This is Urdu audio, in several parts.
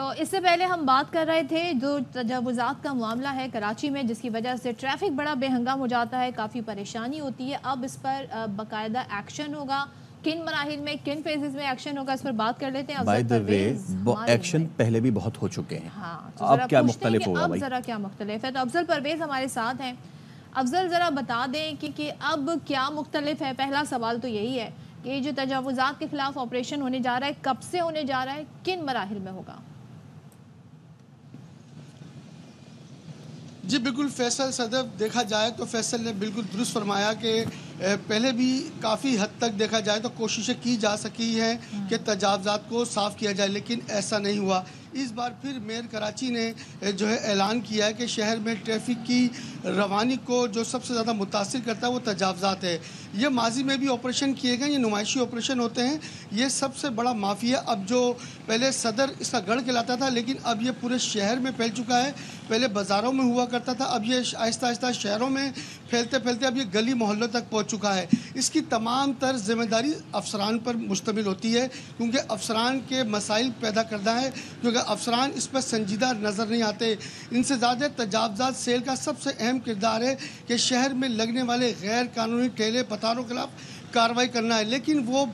تو اس سے پہلے ہم بات کر رہے تھے جو تجاوزات کا معاملہ ہے کراچی میں، جس کی وجہ سے ٹریفک بڑا بے ہنگام ہو جاتا ہے، کافی پریشانی ہوتی ہے۔ اب اس پر باقاعدہ ایکشن ہوگا، کن مراحل میں کن فیزز میں ایکشن ہوگا، اس پر بات کر لیتے ہیں۔ بائی دا وے ایکشن پہلے بھی بہت ہو چکے ہیں، اب کیا مختلف ہوگا اب ذرا کیا مختلف ہے؟ تو افضل پرویز ہمارے ساتھ ہیں۔ افضل ذرا بتا دیں کہ اب کیا مختلف ہے۔ پہلا سوال تو یہی ہے کہ جو تجاوزات کے خلاف آپریشن ہونے جا رہا ہے کب سے ہونے جا رہا ہے، کن مراحل میں ہوگا؟ جی بالکل فیصل صدر، دیکھا جائے تو فیصل نے بالکل درست فرمایا کہ پہلے بھی کافی حد تک دیکھا جائے تو کوششیں کی جا سکی ہیں کہ تجاوزات کو صاف کیا جائے، لیکن ایسا نہیں ہوا۔ اس بار پھر میئر کراچی نے جو ہے اعلان کیا ہے کہ شہر میں ٹریفک کی روانی کو جو سب سے زیادہ متاثر کرتا ہے وہ تجاوزات ہے۔ یہ ماضی میں بھی آپریشن کیے گئے، یہ نمائشی آپریشن ہوتے ہیں، یہ سب سے بڑا مافیا اب جو پہلے صدر اس کا گڑھ کہلاتا تھا، لیکن اب یہ پورے شہر میں پھیل چکا ہے۔ پہلے بازاروں میں ہوا کرتا تھا، اب یہ آہستہ آہستہ شہروں میں پھیلتے پھیلتے اب یہ گلی محلوں تک پہنچ چکا ہے۔ اس کی تمام تر ذمہ داری افسران پر مشتمل ہوتی ہے، کیونکہ افسران کے مسائل پیدا کرنا ہے، کیونکہ افسران اس پر سنجیدہ نظر نہیں آتے۔ ان سے زیادہ تجاوزات سیل کا سب سے اہم کردار ہے کہ شہر میں لگنے والے غیر قانونی ٹھیلے پتاروں کے خلاف کارروائی کرنا ہے، لیکن وہ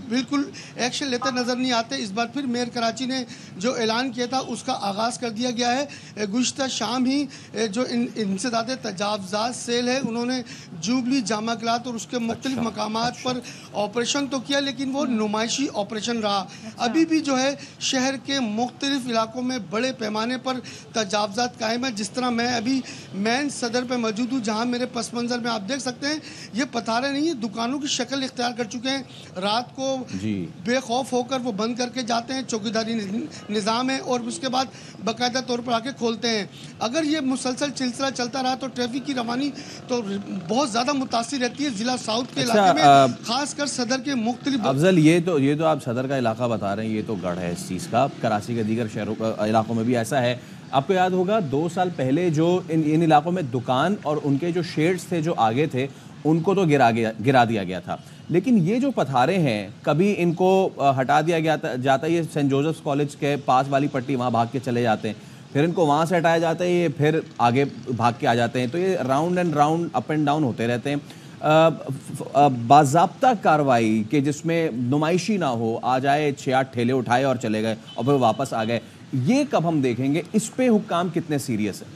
بالکل ایکشن لیتے نظر نہیں آتے۔ اس بار پھر میئر کراچی نے جو اعلان کیا تھا اس کا آغاز کر دیا گیا ہے۔ گزشتہ شام ہی جو ان سے زیادہ تجاوزات سیل ہے انہوں نے جوبلی جامع کلات اور اس کے مختلف مقامات پر آپریشن تو کیا، لیکن وہ نمائشی آپریشن رہا۔ ابھی بھی جو ہے شہر کے مختلف علاقوں میں بڑے پیمانے پر تجاوزات قائم ہیں۔ جس طرح میں ابھی مین صدر پہ موجود ہوں، جہاں میرے پس منظر میں آپ دیکھ سکتے ہیں یہ پتھارے نہیں ہیں، دکانوں کی شکل اختیار کر چکے ہیں۔ رات کو بے خوف ہو کر وہ بند کر کے جاتے ہیں، چوکیداری نظام ہے، اور اس کے بعد باقاعدہ طور پر آ کے کھولتے ہیں۔ اگر یہ مسلسل سلسلہ چلتا رہا تو ٹریفک کی روانی تو بہت زیادہ متاثر رہتی ہے۔ ضلع ساؤتھ کے علاقے میں خاص کر صدر کے مختلف افضل یہ تو آپ صدر کا علاقہ بتا رہے ہیں، یہ تو گڑھ ہے اس چیز کا۔ کراچی کے دیگر شہروں علاقوں میں بھی ایسا ہے۔ آپ کو یاد ہوگا 2 سال پہلے جو ان علاقوں میں دکان اور ان کے جو شیڈز تھے جو آگے تھے ان کو تو گرا دیا گیا تھا، لیکن یہ جو پتھارے ہیں کبھی ان کو ہٹا دیا جاتا ہے، یہ سینٹ جوزفس کالج کے پاس والی پٹی وہاں بھاگ کے چلے جاتے ہیں، پھر ان کو وہاں سے ہٹایا جاتا ہے، یہ پھر آگے بھاگ کے آ جاتے ہیں، تو یہ round and round up and down ہوتے رہتے ہیں۔ باضابطہ کارروائی کہ جس میں نمائشی نہ ہو، آ جائے 6-8 ٹھیلے اٹھائے اور چلے گئے اور پھر واپس آ گئے، یہ کب ہم دیکھیں گے؟ اس پہ حکام کتنے سیریس ہیں؟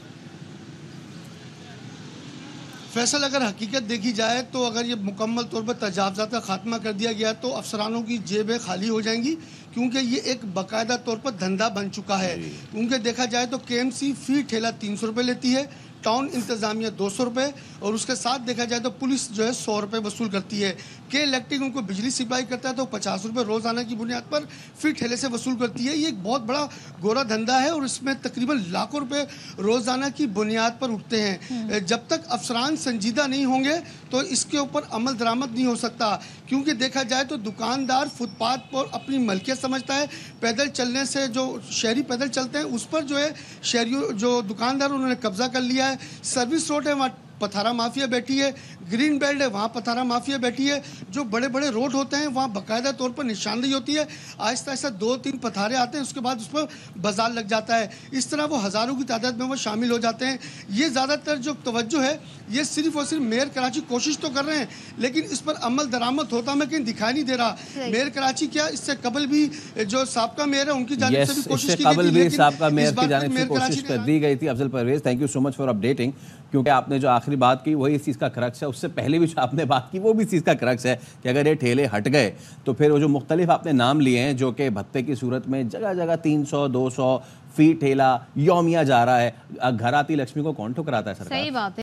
فیصل اگر حقیقت دیکھی جائے تو اگر یہ مکمل طور پر تجاوزات کا خاتمہ کر دیا گیا تو افسرانوں کی جیبیں خالی ہو جائیں گی، کیونکہ یہ ایک باقاعدہ طور پر دھندا بن چکا ہے۔ کیونکہ دیکھا جائے تو KMC فی ٹھیلا 300 روپے لیتی ہے، ٹاؤن انتظامیہ 200 روپے، اور اس کے ساتھ دیکھا جائے تو پولیس جو ہے 100 روپے وصول کرتی ہے۔ کے الیکٹرک ان کو بجلی سپلائی کرتا ہے تو 50 روپے روزانہ کی بنیاد پر فی ٹھیلے سے وصول کرتی ہے۔ یہ ایک بہت بڑا گورا دھندا ہے اور اس میں تقریباً لاکھوں روپے روزانہ کی بنیاد پر اٹھتے ہیں۔ جب تک افسران سنجیدہ نہیں ہوں گے تو اس کے اوپر عمل درآمد نہیں ہو سکتا، کیونکہ دیکھا جائے تو دکاندار فٹ پاتھ پر اپنی ملکیت سمجھتا ہے۔ پیدل چلنے سے جو شہری پیدل چلتے ہیں اس پر جو ہے شہریوں جو دکاندار انہوں نے قبضہ کر لیا ہے۔ سروس روڈ ہے وہاں پتھارا مافیا بیٹھی ہے، گرین بیلٹ ہے وہاں پتھارا مافیا بیٹھی ہے، جو بڑے بڑے روڈ ہوتے ہیں وہاں باقاعدہ طور پر نشاندہی ہوتی ہے، آہستہ آہستہ 2-3 پتھارے آتے ہیں، اس کے بعد اس پر بازار لگ جاتا ہے۔ اس طرح وہ ہزاروں کی تعداد میں وہ شامل ہو جاتے ہیں۔ یہ زیادہ تر جو توجہ ہے یہ صرف اور صرف میئر کراچی کوشش تو کر رہے ہیں، لیکن اس پر عمل درآمد ہوتا میں کہیں دکھائی نہیں دے رہا۔ میئر کراچی کیا اس سے قبل بھی جو سابقہ میئر ہے ان کی جانب سے بھی کوشش کی گئی تھی، سابقہ میئر کی جانب سے کوشش کر دی گئی تھی۔ Afzal Parvez, thank you so much for updating, کیونکہ آپ نے جو آخری بات کی وہی اس چیز کا کرکس ہے، اس سے پہلے بھی جو آپ نے بات کی وہ بھی اس چیز کا کرکس ہے کہ اگر یہ ٹھیلے ہٹ گئے تو پھر وہ جو مختلف آپ نے نام لیے ہیں جو کہ بھتے کی صورت میں جگہ جگہ 300-200 فی ٹھیلا یومیہ جا رہا ہے، گھر آتی لکشمی کو کون ٹھکراتا ہے؟ سرکار، صحیح بات ہے۔